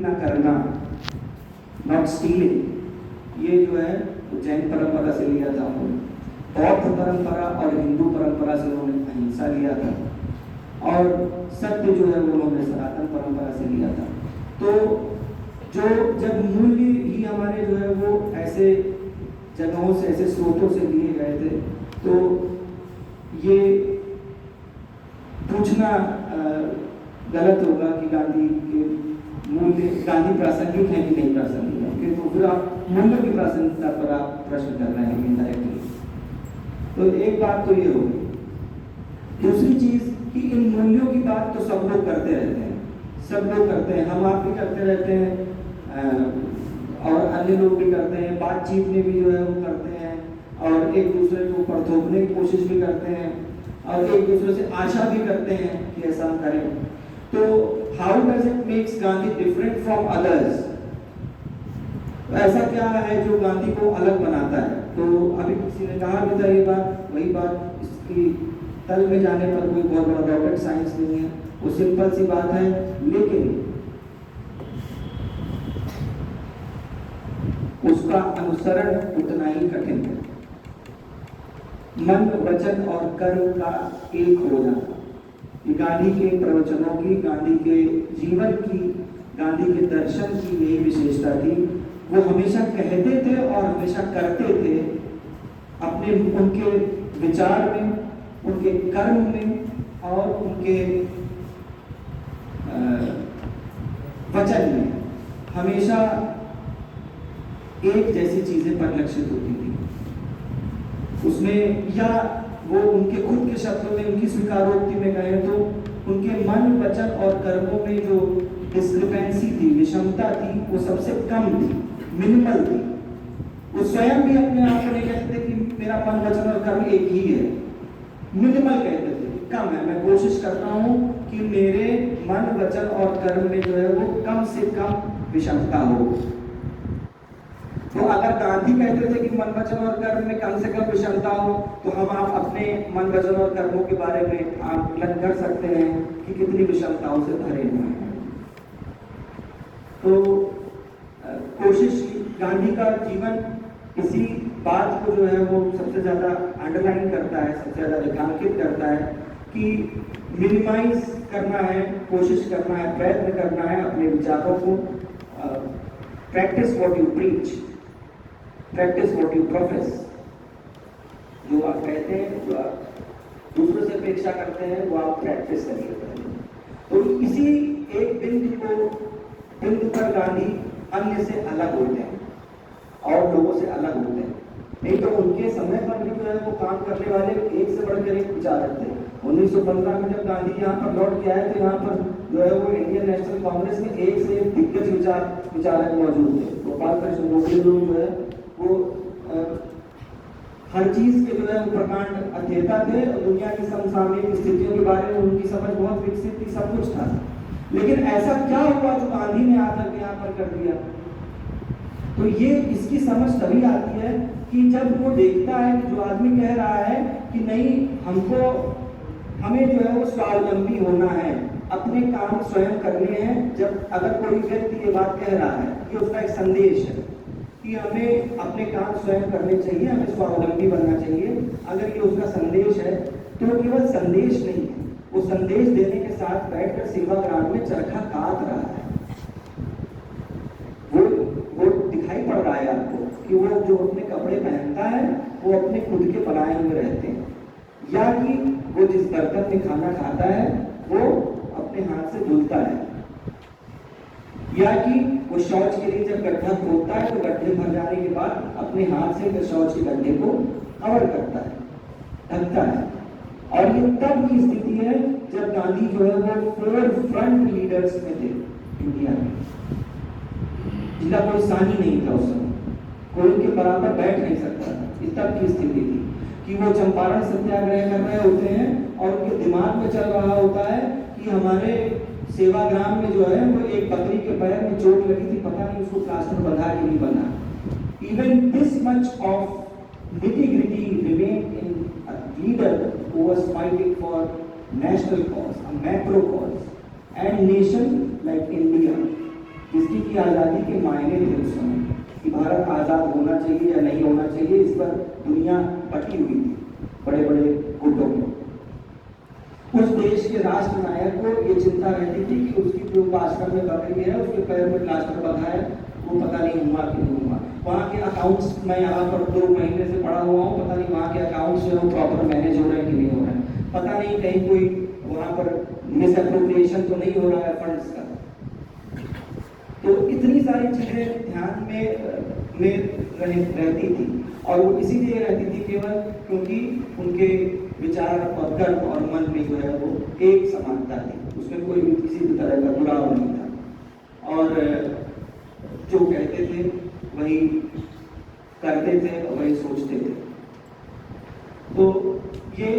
ना करना, not stealing, ये जो है जैन परंपरा से लिया था उन्होंने। बौद्ध परंपरा और हिंदू परंपरा से उन्होंने अहिंसा लिया था, और सत्य जो है वो उन्होंने सनातन परंपरा से लिया था। तो जो जब मूल्य ही हमारे जो है वो ऐसे जगहों से, ऐसे स्रोतों से लिए गए थे, तो ये पूछना गलत होगा कि गांधी के मूल्य, गांधी प्रासंगिक है कि नहीं प्रासंगिक है, क्योंकि तो फिर आप मूल्यों की प्रासंगिकता पर आप प्रश्न कर रहे हैं इनडायरेक्टली। तो एक बात तो ये होगी। दूसरी चीज कि इन मूल्यों की बात तो सब लोग करते रहते हैं, सब लोग करते हैं, हम आप भी करते रहते हैं, और अन्य लोग भी करते हैं, बातचीत में भी जो है वो करते हैं, और एक दूसरे को ऊपर थोपने की कोशिश भी करते हैं, और एक दूसरे से आशा भी करते हैं कि ऐसा हम करें। तो how does it makes Gandhi different from others? ऐसा क्या है जो गांधी को अलग बनाता है? तो अभी किसी ने कहा भी था ये बात, वही बात, इसकी तल में जाने पर कोई बहुत बड़ा रॉकेट साइंस नहीं है, वो सिंपल सी बात है, लेकिन उसका अनुसरण उतना ही कठिन है। मन, वचन और कर्म का एक हो जाना, ये गांधी के प्रवचनों की, गांधी के जीवन की, गांधी के दर्शन की यही विशेषता थी। वो हमेशा कहते थे और हमेशा करते थे, अपने उनके विचार में, उनके कर्म में और उनके वचन में हमेशा एक जैसी चीजें परिलक्षित होती थी उसमें, या वो उनके खुद के शब्दों में, उनकी स्वीकारोक्ति में कहें तो उनके मन, वचन और कर्मों में जो डिस्क्रिपेंसी थी, विषमता थी, वो सबसे कम थी, मिनिमल थी। वो स्वयं भी अपने आप को नहीं कहते थे कि मेरा मन, वचन और कर्म एक ही है, मिनिमल कहते थे, कम है, मैं कोशिश करता हूं कि मेरे मन, वचन और कर्म में जो है वो कम से कम विषमता हो। तो अगर गांधी कहते थे कि मन, वचन और कर्म में कम से कम विषमता हो, तो हम आप अपने मन, वचन और कर्मों के बारे में आकलन कर सकते हैं कि कितनी विषमताओं से भरे हुए हैं। तो कोशिश, गांधी का जीवन इसी बात को जो है वो सबसे ज्यादा अंडरलाइन करता है, सबसे ज्यादा रेखांकित करता है कि मिनिमाइज करना है, कोशिश करना है, प्रयत्न करना है अपने विचारों को, practise what you preach, practise what you profess. जो आप कहते हैं, जो आप दूसरों से अपेक्षा करते हैं, वो आप प्रैक्टिस करिए। तो इसी एक बिंदु पर गांधी अन्य से अलग होते हैं और लोगों से अलग होते हैं। नहीं तो उनके समय पर भी जो है वो काम करने वाले एक से बढ़कर एक विचारक थे। 1915 में जब गांधी यहाँ पर लौट के आए तो यहाँ पर जो है वो इंडियन नेशनल कांग्रेस में एक से एक दिग्गज विचारक मौजूद थे। गोपाल कृष्ण गोखले लोग जो है वो हर चीज के जो है वो प्रकांड अध्येता थे, और दुनिया की समसामयिक स्थितियों के बारे में उनकी समझ बहुत विकसित थी, सब कुछ था। लेकिन ऐसा क्या हुआ जो गांधी ने आकर यहाँ पर कर दिया? तो ये इसकी समझ तभी आती है कि जब वो देखता है कि जो आदमी कह रहा है कि नहीं, हमें जो है वो स्वावलंबी होना है, अपने काम स्वयं करने हैं। जब अगर कोई व्यक्ति ये बात कह रहा है, ये उसका एक संदेश है कि हमें अपने काम स्वयं करने चाहिए, हमें स्वावलंबी बनना चाहिए। अगर ये उसका संदेश है तो वो केवल संदेश नहीं है, वो संदेश देने के साथ बैठकर सेवाग्राम में चरखा काट रहा है। वो दिखाई पड़ रहा है आपको कि वो जो अपने कपड़े पहनता है वो अपने खुद के बनाए हुए रहते हैं, या कि वो जिस बर्तन में खाना खाता है वो अपने हाथ से धुलता है, या कि वो शौच के लिए जब गड्ढा खोदता है तो गड्ढे भर जाने के बाद अपने हाथ से शौच के गड्ढे को कवर करता है, ढकता है। और ये तब की स्थिति है जब गांधी जो है वो फोर फ्रंट लीडर्स में थे इंडिया में, जिनका कोई सानी नहीं था उस समय, कोई उनके बराबर बैठ नहीं सकता था। इस तब की स्थिति थी कि वो चंपारण सत्याग्रह कर रहे होते हैं और उनके दिमाग में चल रहा होता है कि हमारे सेवाग्राम में जो है वो एक बकरी के पैर में चोट लगी थी, पता नहीं उसको प्लास्टर बंधा कि नहीं बंधा। Even this much of nitty-gritty remained in a leader who was fighting for national cause, a macro cause, and nation like India, जिसकी की आज़ादी के मायने थे उस समय कि भारत आज़ाद होना चाहिए या नहीं होना चाहिए, इस पर दुनिया बटी हुई थी बड़े बड़े गुटों में। उस देश के राष्ट्र नायक को ये चिंता रहती थी कि उसकी जो आश्रम में बकरी है, उसके पैर में प्लास्टर बंधा है, वो पता नहीं हुआ कि नहीं हुआ। वहाँ के अकाउंट्स, मैं यहाँ पर 2 महीने से पढ़ा हुआ हूँ, पता नहीं वहाँ के अकाउंट्स जो है प्रॉपर मैनेज हो रहे हैं कि नहीं हो रहे हैं, पता नहीं कहीं कोई वहाँ पर मिसअप्रोप्रिएशन तो नहीं हो रहा है फंड्स का। तो इतनी सारी चीजें ध्यान में रहती थी, और वो इसीलिए रहती थी केवल क्योंकि उनके विचार और कर्म और मन में जो है वो एक समानता थी, उसमें कोई भी किसी भी तरह का जुड़ाव नहीं था, और जो कहते थे वही करते थे और वही सोचते थे। तो ये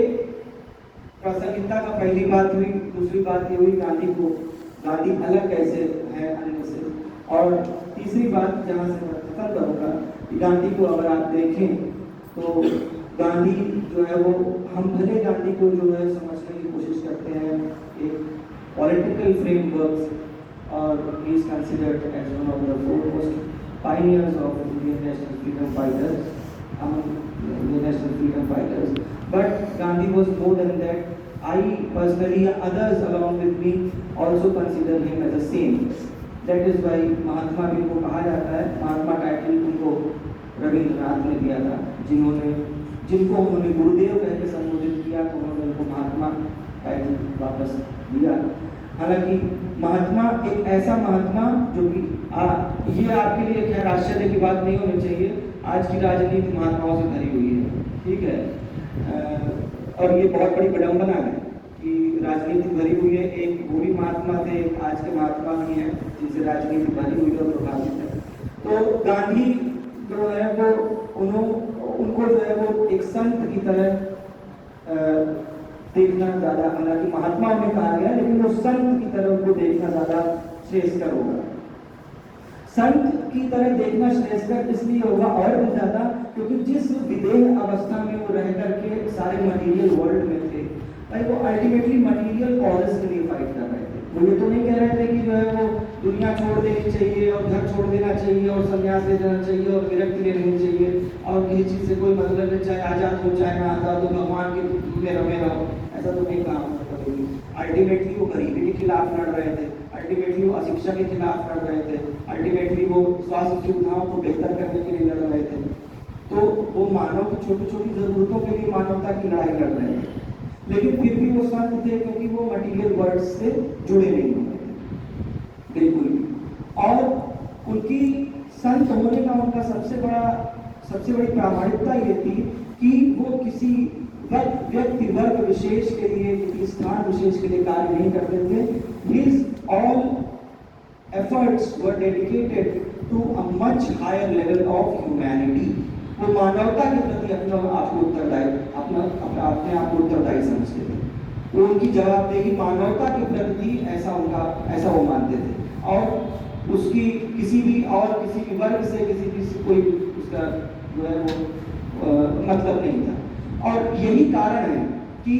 प्रासंगिकता का पहली बात हुई। दूसरी बात ये हुई गांधी अलग कैसे है अन्य से, और तीसरी बात जहाँ से मैं खत्म करूँगा कि गांधी को अगर आप देखें तो गांधी जो है वो, हम भले गांधी को जो है समझने की कोशिश करते हैं एक पॉलिटिकल फ्रेमवर्क, और he is considered as one of the foremost pioneers of Indian national freedom fighters, Indian national freedom fighters. But Gandhi was more than that. I personally, others along with me, also consider him as a saint. That is why महात्मा भी को कहा जाता है। महात्मा title उनको रविंद्रनाथ ने दिया था, जिनको उन्होंने गुरुदेव कह के संबोधित किया, तो उन्होंने उनको महात्मा टाइटल वापस दिया। हालांकि महात्मा एक ऐसा महात्मा जो कि ये आपके लिए खैर आश्चर्य की बात नहीं होनी चाहिए, आज की राजनीति महात्माओं से भरी हुई है, ठीक है, और ये बहुत बड़ी विडंबना है कि राजनीति भरी हुई है। एक वो भी महात्मा थे, आज के महात्मा भी हैं जिनसे राजनीति भरी हुई और प्रभावित है। तो गांधी जो है वो उनको जो है वो एक संत की तरह देखना ज्यादा, हालांकि महात्मा में कहा गया, लेकिन वो संत की तरह उनको देखना ज्यादा श्रेष्ठकर होगा। संत की तरह देखना श्रेष्ठकर इसलिए होगा और भी ज्यादा क्योंकि जिस विदेह अवस्था में वो रह करके सारे मटेरियल वर्ल्ड में थे, भाई वो अल्टीमेटली मटेरियल कॉजेस के लिए फाइट कर रहे थे। वो ये तो नहीं कह रहे थे कि जो है वो दुनिया छोड़ देनी चाहिए और घर छोड़ देना चाहिए और संन्यास ले जाना चाहिए और विरक्ति ले लेनी चाहिए और किसी चीज से कोई मतलब नहीं, चाहे आजाद हो चाहे ना आजाद हो, भगवान के में रमे रहो, ऐसा तो नहीं काम करेगी। अल्टीमेटली वो गरीबी के खिलाफ लड़ रहे थे, अल्टीमेटली वो अशिक्षा के खिलाफ लड़ रहे थे, अल्टीमेटली वो स्वास्थ्य सुविधाओं को बेहतर करने के लिए लड़ रहे थे। तो वो मानव की छोटी छोटी जरूरतों के लिए मानवता की लड़ाई लड़ रहे थे, लेकिन फिर भी वो संत थे क्योंकि वो मटीरियल वर्ल्ड से जुड़े नहीं हुए थे बिल्कुल भी। और उनकी संत होने का उनका सबसे बड़ी प्रामाणिकता ये थी कि वो किसी व्यक्ति वर्ग विशेष के लिए, किसी स्थान विशेष के लिए कार्य नहीं करते थे। His all efforts were dedicated to a much higher level of humanity. वो मानवता के प्रति अपने आप को उत्तरदायी समझते थे। वो उनकी जवाबदेही मानवता के प्रति ऐसा वो मानते थे, और उसकी किसी भी वर्ग से किसी कोई उसका जो है वो मतलब नहीं था। और यही कारण है कि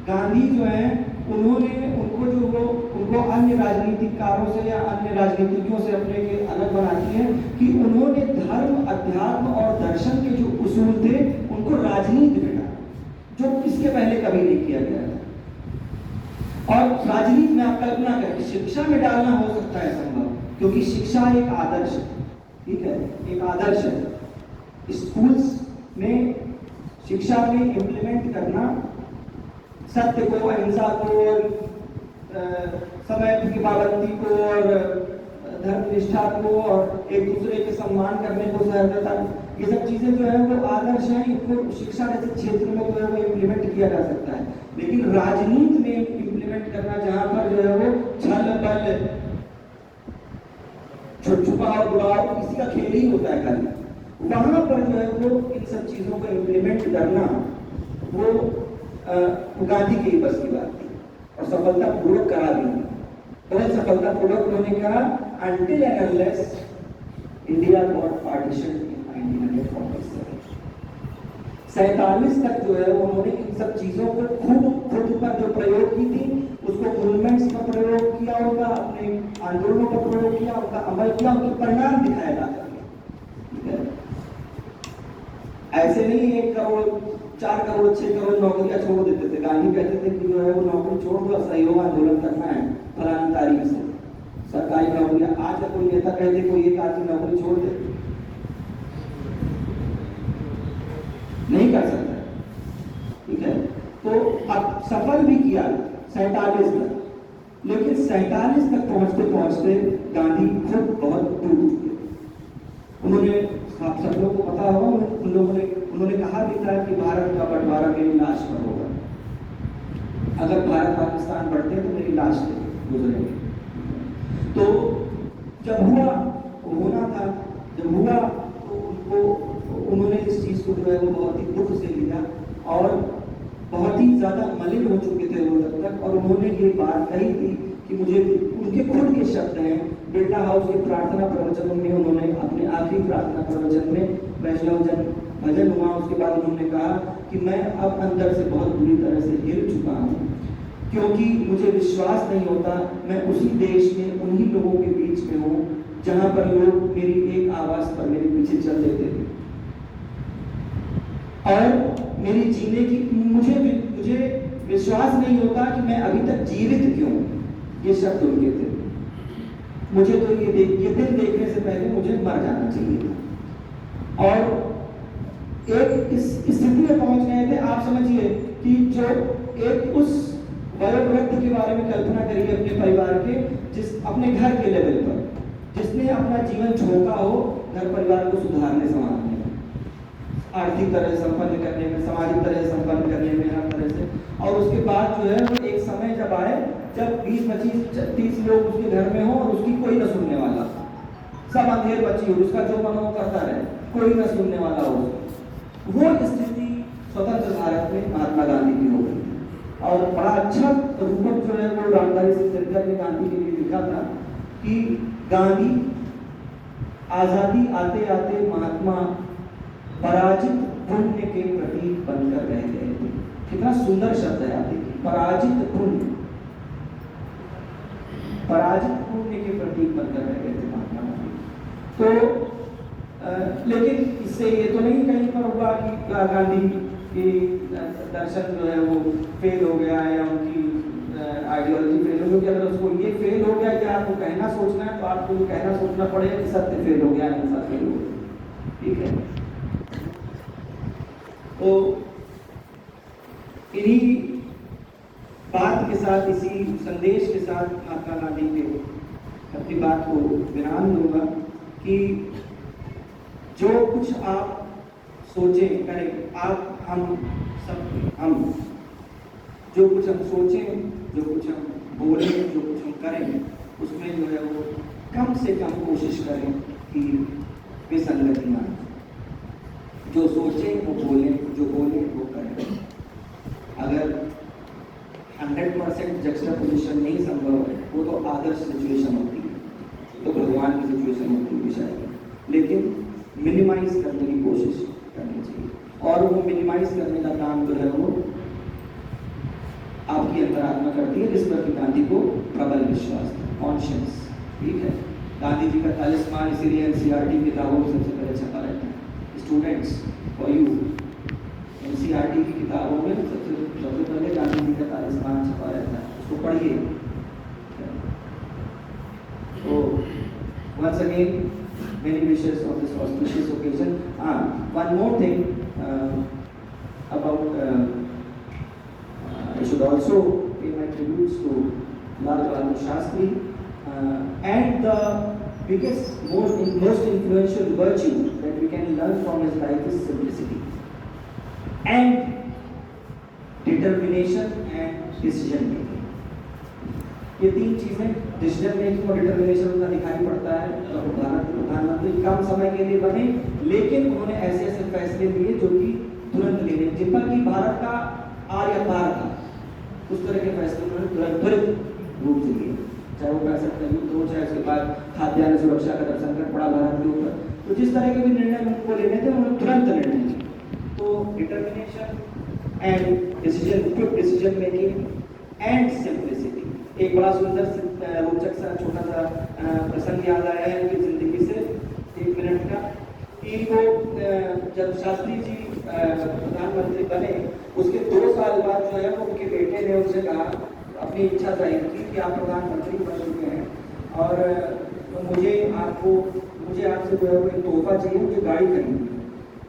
गांधी जो है उनको अन्य राजनीतिकारों से या अन्य राजनीतिज्ञों से अपने के अलग बनाती है कि उन्होंने धर्म, अध्यात्म और दर्शन के जो उसूल थे उनको राजनीति में डाला, जो इसके पहले कभी नहीं किया गया था। और राजनीति में आप कल्पना करें, शिक्षा में डालना हो सकता है संभव, क्योंकि शिक्षा एक आदर्श है, ठीक है, एक आदर्श है। स्कूल्स में शिक्षा में इम्प्लीमेंट करना सत्य को, अहिंसा को, और समय की पाबंदी को, और धर्मनिष्ठा को, और एक दूसरे के सम्मान करने को, सहृदयता, ये सब चीजें जो है वो आदर्श हैं। इनको शिक्षा जैसे क्षेत्र में जो है वो इम्प्लीमेंट किया जा सकता है, लेकिन राजनीति में इम्प्लीमेंट करना, जहां पर जो है वो छल बल, छुपाव बुलाव, किसी का खेल ही होता है खाली, वहां पर जो है वो इन सब चीजों को इम्प्लीमेंट करना वो गांधी की बस की बात थी, और सफलतापूर्वक करा दी। बहुत सफलतापूर्वक उन्होंने कहा, until and unless India got partitioned in 1947। 47 तक जो है उन्होंने इन सब चीजों को खुद पर जो प्रयोग की थी, उसको मूवमेंट्स का प्रयोग किया होगा, अपने आंदोलनों का प्रयोग किया, उनका अमल किया, उनके परिणाम दिखाया जाता है। ऐसे नहीं 1 करोड़ 4 करोड़ 6 करोड़ नौकरियां छोड़ देते थे। गांधी कहते थे कि जो है वो नौकरी छोड़ दो, सहयोग आंदोलन करना है फलानी तारीख से सरकारी नौकरियां। आज का कोई नेता कह दे कोई एक आदमी नौकरी छोड़ दे, नहीं कर सकता, ठीक है। तो अब सफल भी किया 47 तक, लेकिन 47 तक पहुंचते पहुंचते गांधी खुद बहुत टूट चुके। उन्होंने, आप सब लोगों को पता होगा, उन्होंने कहा भी था कि भारत का बंटवारा मेरी लाश पर होगा, अगर भारत पाकिस्तान बढ़ते तो मेरी लाश से गुजरेंगे। तो जब होना था, जब हुआ तो उन्होंने इस चीज को जो है वो बहुत ही दुख से लिया और बहुत ही ज्यादा मलिन हो चुके थे वो तब तक। और उन्होंने ये बात कही थी कि मुझे, उनके खुद के शब्द हैं, बिरला हाउस के प्रार्थना प्रवचन में, उन्होंने अपने आखिरी प्रार्थना प्रवचन में वैष्णव जन भजन हुआ, उसके बाद उन्होंने कहा कि मैं अब अंदर से बहुत बुरी तरह से हिल चुका हूँ, क्योंकि मुझे विश्वास नहीं होता मैं उसी देश में उन्हीं लोगों के बीच में हूँ जहां पर लोग मेरी एक आवाज पर मेरे पीछे चल देते थे और मेरी जीने की, मुझे विश्वास नहीं होता कि मैं अभी तक जीवित क्यों। ये शब्द उनके थे। मुझे तो ये दिन देखने से पहले मुझे मर जाना चाहिए था। और एक इस स्थिति में पहुंच गए थे, आप समझिए कि जो एक उस वयोवृद्ध के बारे में कल्पना करिए अपने परिवार के, अपने घर के लेवल पर, जिसने अपना जीवन झोंका हो घर परिवार को सुधारने संभालने में, आर्थिक तरह से संपन्न करने में, सामाजिक तरह से संपन्न करने में, हर तरह से। और उसके बाद जो है वो एक समय जब आए जब 20-25-30 लोग उसके घर में हो और उसकी कोई न सुनने वाला, सब अंधेर बची हो, उसका जो मन हो करता रहे, कोई न सुनने वाला हो। वो स्थिति स्वतंत्र भारत में महात्मा गांधी की हो गई। और बड़ा अच्छा रूपक जो है वो रामधारी सिंह दिनकर ने गांधी के लिए लिखा था कि गांधी आजादी आते आते महात्मा पराजित पुण्य के प्रतीक बनकर रह गए थे। कितना सुंदर शब्द है, आप देखिए, पराजित पुण्य के प्रतीक बनकर रह गए थे महात्मा गांधी। तो लेकिन इससे ये तो नहीं कहीं पर हुआ कि गांधी की दर्शन जो है वो फेल हो गया है या उनकी आइडियोलॉजी फेल हो गई। अगर उसको ये फेल हो गया कि आपको कहना सोचना है तो आपको ये कहना सोचना पड़ेगा कि सत्य फेल हो गया, हिंसा फेल हो गया, ठीक है। तो इन्हीं बात के साथ, इसी संदेश के साथ महात्मा गांधी के अपनी बात को विराम दूंगा कि जो कुछ आप सोचें करें, हम जो कुछ हम सोचें, जो कुछ हम बोलें, जो कुछ हम करें, उसमें जो है वो कम से कम कोशिश करें कि विसंगतियां, जो सोचें वो बोलें, जो बोलें वो करें। अगर 100% जक्सटापोजिशन नहीं संभव है, वो तो आदर्श सिचुएशन होती है, तो भगवान की सिचुएशन होती है शायद, लेकिन मिनिमाइज करने की कोशिश करनी चाहिए। और वो मिनिमाइज करने का काम जो है वो आपकी अंतरात्मा करती है, जिस पर कि गांधी को प्रबल विश्वास था, कॉन्शियस, ठीक है। गांधी जी का तालिस्मान इसीलिए एनसीईआरटी किताबों में सबसे पहले छपा रहता है। स्टूडेंट्स फॉर यू, एनसीईआरटी की किताबों में सबसे पहले गांधी जी का तालिस्मान छपा रहता है, उसको पढ़िए। तो once again many wishes of this auspicious occasion. One more thing about I should also pay my tributes to Lal Bahadur Shastri, and the biggest, most influential virtue that we can learn from his life is simplicity and determination and decision making. ये 3 चीजें, decision making और determination, उनका दिखाई पड़ता है। भारत के प्रधानमंत्री कम समय के लिए बने, लेकिन उन्होंने ऐसे ऐसे फैसले लिए जो कि तुरंत लेने, जिन पर कि भारत का आर्य पार था, उस तरह के फैसले उन्होंने त्वरित रूप से लिए। चाहे वो 65 का युद्ध हो, चाहे उसके बाद खाद्यान्न सुरक्षा का संकट पड़ा भारत के ऊपर, तो जिस तरह के भी निर्णय उनको लेने थे उन्होंने तुरंत निर्णय लिए। तो determination and decision, quick decision making and simplicity. एक बड़ा सुंदर रोचक सा छोटा सा प्रसंग याद आया है उनकी जिंदगी से, 1 मिनट का, कि वो जब शास्त्री जी प्रधानमंत्री बने उसके 2 साल बाद जो है वो उनके बेटे ने उनसे कहा, अपनी इच्छा जाहिर की कि आप प्रधानमंत्री बन चुके हैं और मुझे आपसे जो है वो एक तोहफा चाहिए, मुझे गाड़ी खरीदनी है।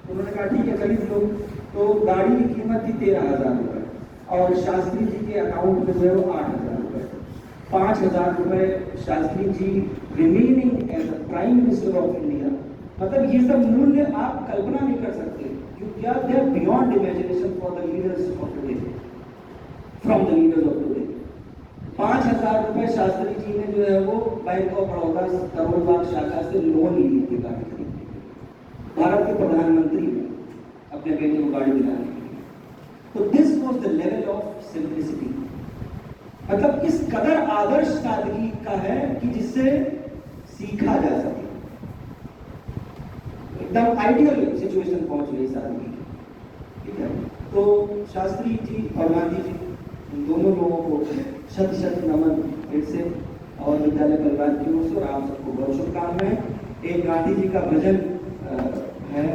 उन्होंने कहा ठीक है खरीद लो। तो गाड़ी की कीमत थी 13,000 रुपये और शास्त्री जी के अकाउंट में जो है वो 8,000 रुपये। 5,000 रुपये Shastri ji remaining as the prime minister of India, मतलब ये सब मूल्य आप कल्पना नहीं कर सकते, they are beyond imagination for the leaders of today, from the leaders of today. 5,000 रुपये शास्त्री जी ने जो है वो बैंक ऑफ बड़ौदा करोड़ बाग शाखा से लोन लिए थे गाड़ी खरीदने के लिए। भारत के प्रधानमंत्री ने अपने बेटे को गाड़ी दिलाने के लिए। तो this was the level of simplicity, मतलब इस कदर आदर्श सादगी का है कि जिससे सीखा जा सके। एकदम आइडियल सिचुएशन पहुंच गई सादगी, ठीक है। तो शास्त्री जी और गांधी जी दोनों लोगों को शत शत नमन फिर से और विद्यालय परिवार की ओर से, और आप सबको बहुत शुभकामनाएं। एक गांधी जी का भजन है,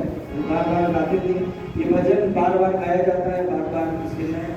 बार बार गाते थे, ये भजन बार बार गाया जाता है, बार बार इसके में